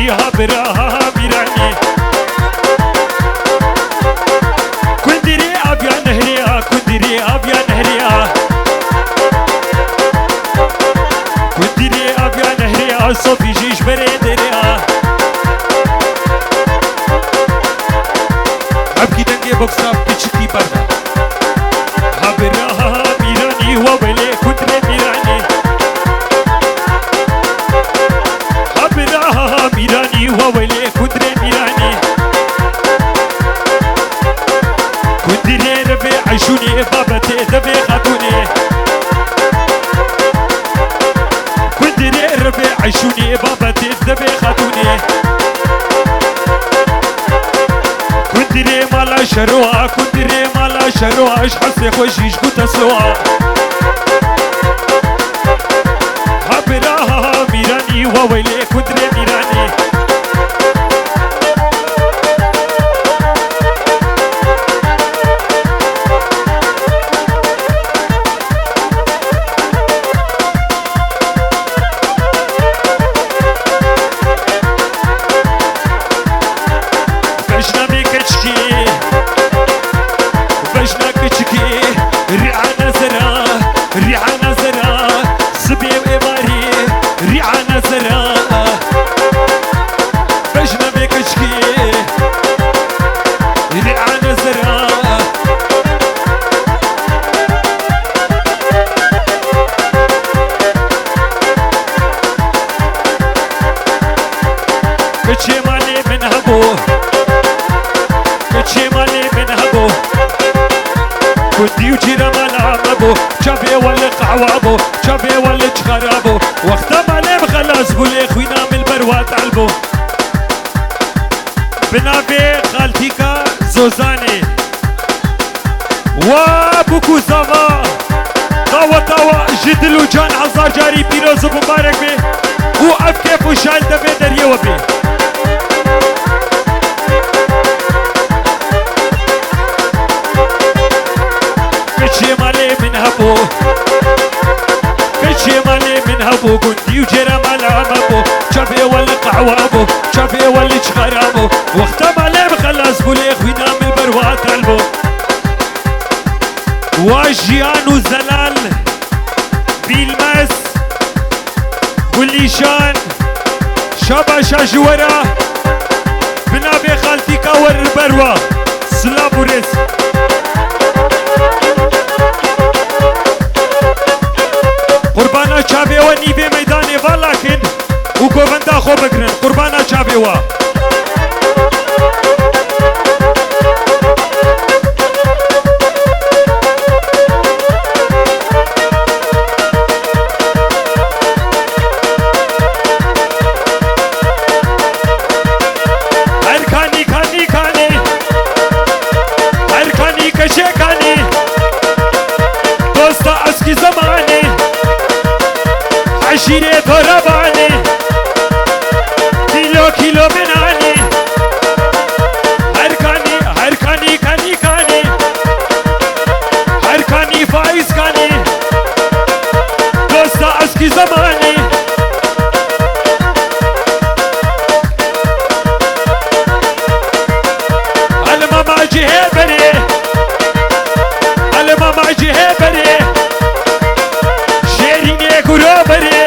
میرانی ها براها میرانی کندری آبیا نهریا کندری آبیا نهریا کندری آبیا نهریا صوفی جیش بره دریا ابکی دنگی بکسا بچکی بردا ها براها میرانی و ولی کندری میرانی ها براها میرانی و ولی کندری میرانی كندري ربي عيشوني بابتي دبي خاتوني كندري ربي عيشوني بابتي دبي خاتوني كندري مالا شروع كندري مالا شروع اش حسي خوشيش كنت سلوع هبراها ميراني وويلي كندري ميراني كنتي وجينا ملعبو شافي ولا قعوابو شافي ولا خرابو وقت ما لم خلاص بولي خوينا من البروات علبو بنافي خالتيكا زوزاني وابوكو زافا طاوة طاوة جدل وجان عزا جاري بيروز ومبارك بي وقف كيف وشال دبي دريوة بي كشي مالي من هبو كشي مالي من هبو كنتي وجرى ملعبو شافي ولا قعوابو شافي ولا شخرابو وقت مالي بخلص بولي خوينا من البروات قلبو واجيان وزلال بيلمس بوليشان شابا شاجورا بنابي خالتيكا والبروة سلابوريس قربانا چاوی و نیوی میدانی والاکن و گووندا خو بگرن قربانا چاوی و هرکانی کانی کانی هرکانی کشه کانی دوستا اسکی زمانی عشيرة رباني كيلو كيلو بناني هركاني هركاني كاني كاني هركاني فايز كاني دوستا اسكي زماني على ماما جهة بري على ماما جهة بري شيريني كورو بري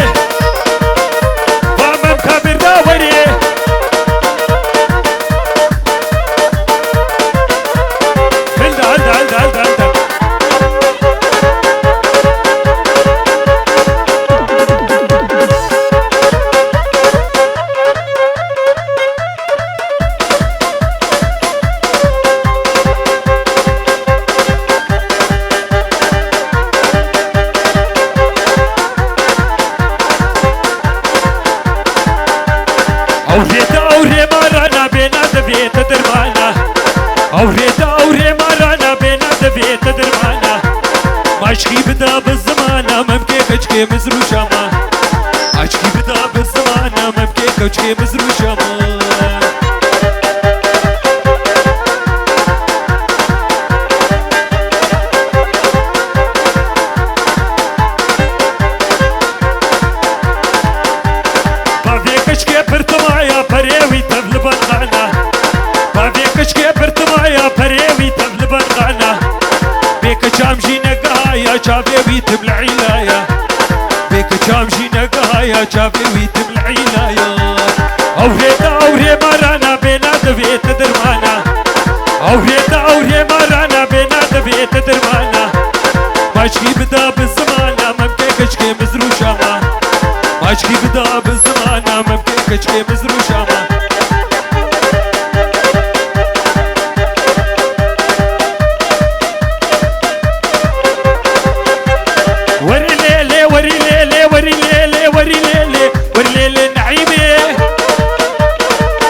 عشقي بدا بالزمانة ممكن كشكي مزرو شاما عشقي بدا بالزمانة ممكن كشكي مزرو شاما بريوي تبل بنغانا بابيكش كبرت مايا بريوي تبل بنغانا بيك جامجي نقايا جابيوي تبل علايا بيك جامجي نقايا جابيوي تبل علايا أوري مرانا بينات بيت درمانا أوري مرانا بينات بيت درمانا ماشكي بدا بالزمانة ممكن كشكي مزرو شاما ماشكي بدا بالزمانة ممكن كشكي مزرو شاما وري ليلي وري ليلي وري ليلي وري ليلي وري ليلي نعيمي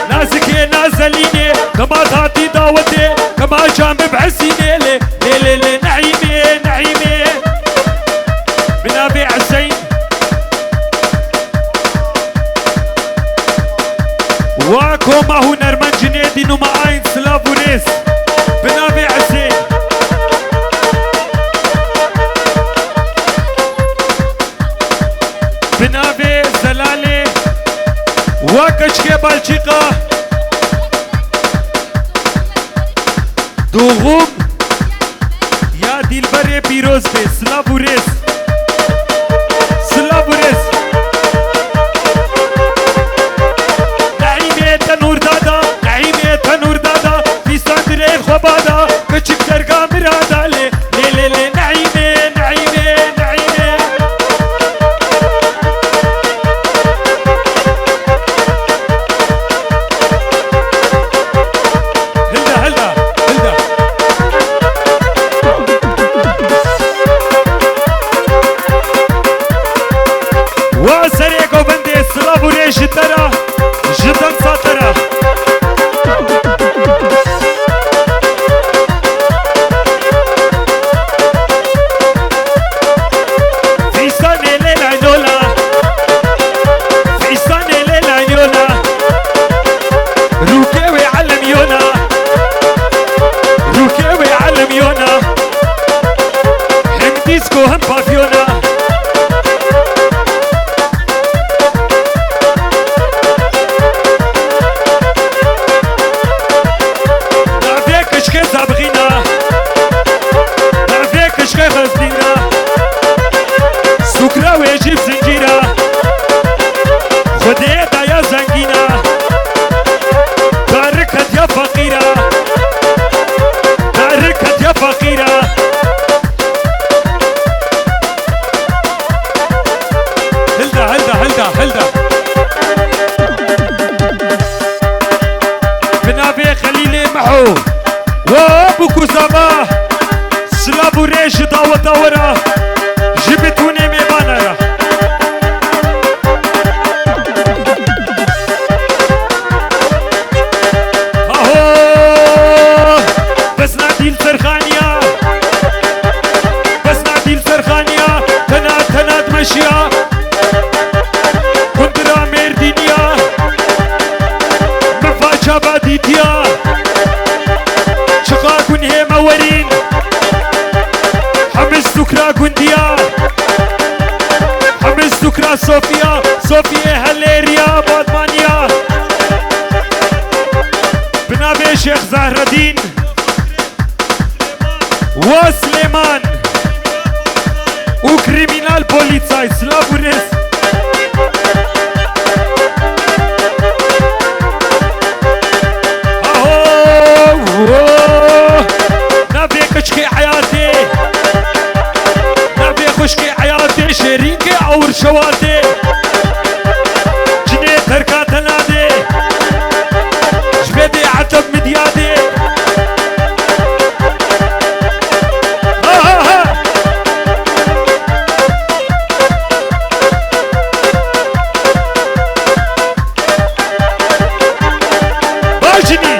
نازكي نازليني كما تعطي دعوتي كما جنب بعسيني ليلي نعيمي نعيمي بنابي عسين واكو ما هو نرمان جنيدي نوما عين سلافوريس بنابي عسين بنابي زلالي واكشكي بالشيقة دوغوم يا ديلبري بيروز بي سلافوريس سلافوريس نعيمي تنور دادا نعيمي تنور دادا في ساندرين خبادا كشك درقا مرادا لي نعيمي نعيمي نعيمي هلدا واسريكو بندي سلافوري جدرا جدا ساترا في سنة ليلة نولا في سنة ليلة نولا روكيوي علم يونا روكيوي علم يونا حمديسكو هم بافيونا سكرة ويجيب زنجيرة خديتها يا زنجينة تاركت يا فقيرة تاركت يا فقيرة هلدا بنابي خليلي محو وابوكو زما سلابو ريش دورة جبتوني ميبانرا اهو بس نادي السرخانية بس نادي السرخانية تناد مشيا كندرا ميردينيا مفاجأة باديتيا شقا كن هي مورين حمس سكرا كنديا حمس سكرا صوفيا هاليريا بادمانيا بنابي شيخ زهر الدين وسليمان وكريمينال بوليساي سلافوريس نبي كشكي حياتي نبي خشكي حياتي شيرينكي اور شواتي جني تركا تنادي جبدي عتب مديادي باجني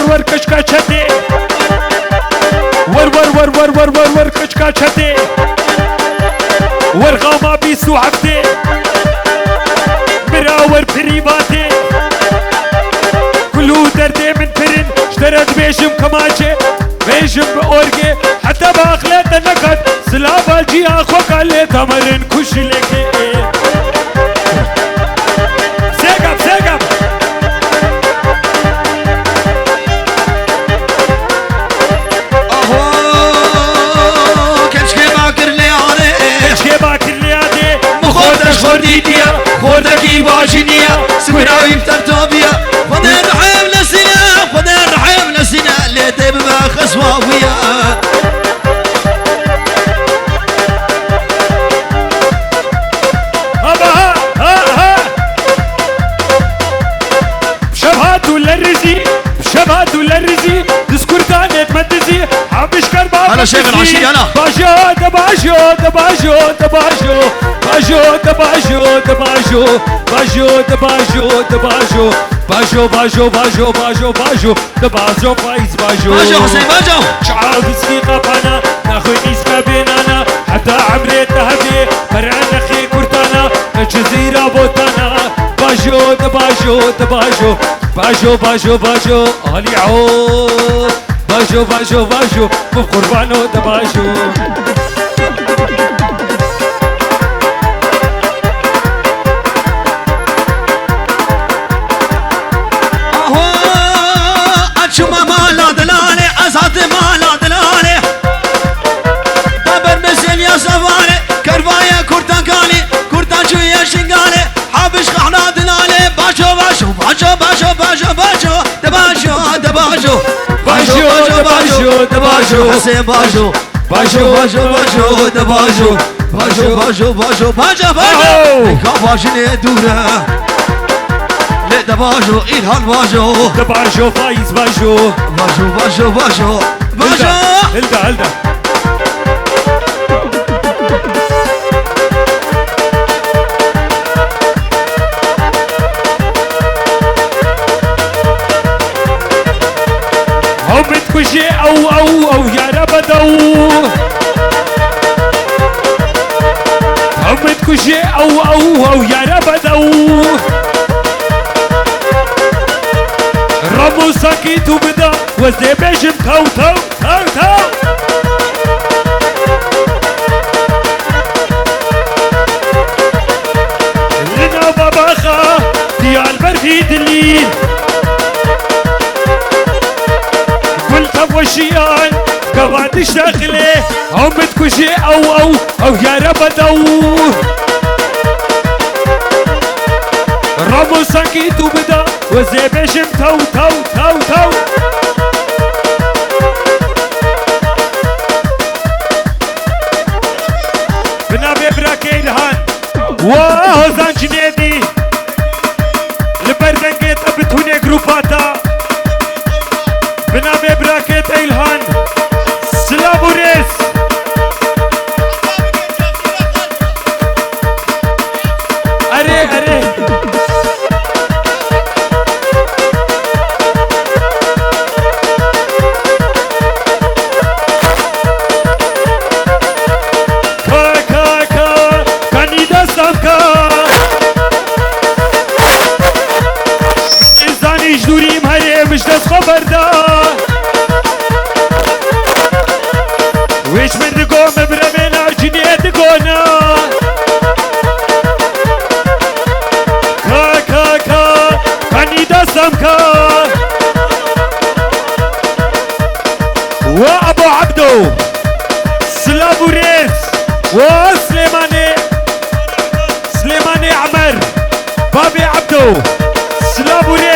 ور کچکا چته ور کچکا چته ور غاما بیسو عبده مراور پریواته كلو درده من فرن اشترت بيجم كمانشة بيجم بأورجي حتى باخلت نكت سلابا جي اخوك اللي تمرن كش لك سيقب سيقب خودكي باجنيا سوينا ويفتر توبيا خدين رحيم لسنا خدين رحيم لسنا اللي تبقى خسواويا ها ها بشبهات ولا الرزي بشبهات ولا الرزي تذكر كانت مدزي حبش كربا انا شيخ العشيري انا باجو دباجو دباجو دباجو باجو دباجو دباجو باجو دباجو دباجو باجو باجو باجو باجو باجو دباجو فايز باجو باجو حسين باجو شعاب سقيقة فانا ناخذ نسكة بيننا حتى عمري الذهبي فرعنا خي كرتانا الجزيرة بوتانا باجو دباجو دباجو باجو باجو باجو علي عود باجو باجو باجو بقربانو دباجو شما مالا دلالي أزاد مالا دلالي دبر مسل يا سفاري كربايا كورتان كالي كورتان شوية شنقالي حابش خحنا دلالي باشو باشو باشو باشو باشو باشو دباشو دباشو باشو باشو دباشو حسين باشو باشو باشو باشو دباشو باشو باشو باشو باشو باشو كاباشني دورة دباجو إلهان باجو دباجو فايز باجو باجو باجو باجو باجو هلدا هلدا هم بتكشي او يا ربدو هم بتكشي او يا ربدو رامو ساكيت وبدا وزي بيجم تو تو تو تو لنا باباخا ديال برفيد الليل قلت ابو شيان قواد شغله هم بتكشي او يا ربدو رامو ساكيت وبدا وزي بيجم تو تو تو تو بنابي براكي الهان واو زان جنيدي لبردنجي طبتوني جروباتا بنابي براكي الهان سلابو ريس اري اري مش دست خبر دا ويش من دقوم برمينا جنيه دقونا كا كا كا كاني دستم كا وابو عبدو سلابو ريس وسليماني عمر بابي عبدو سلابو ريس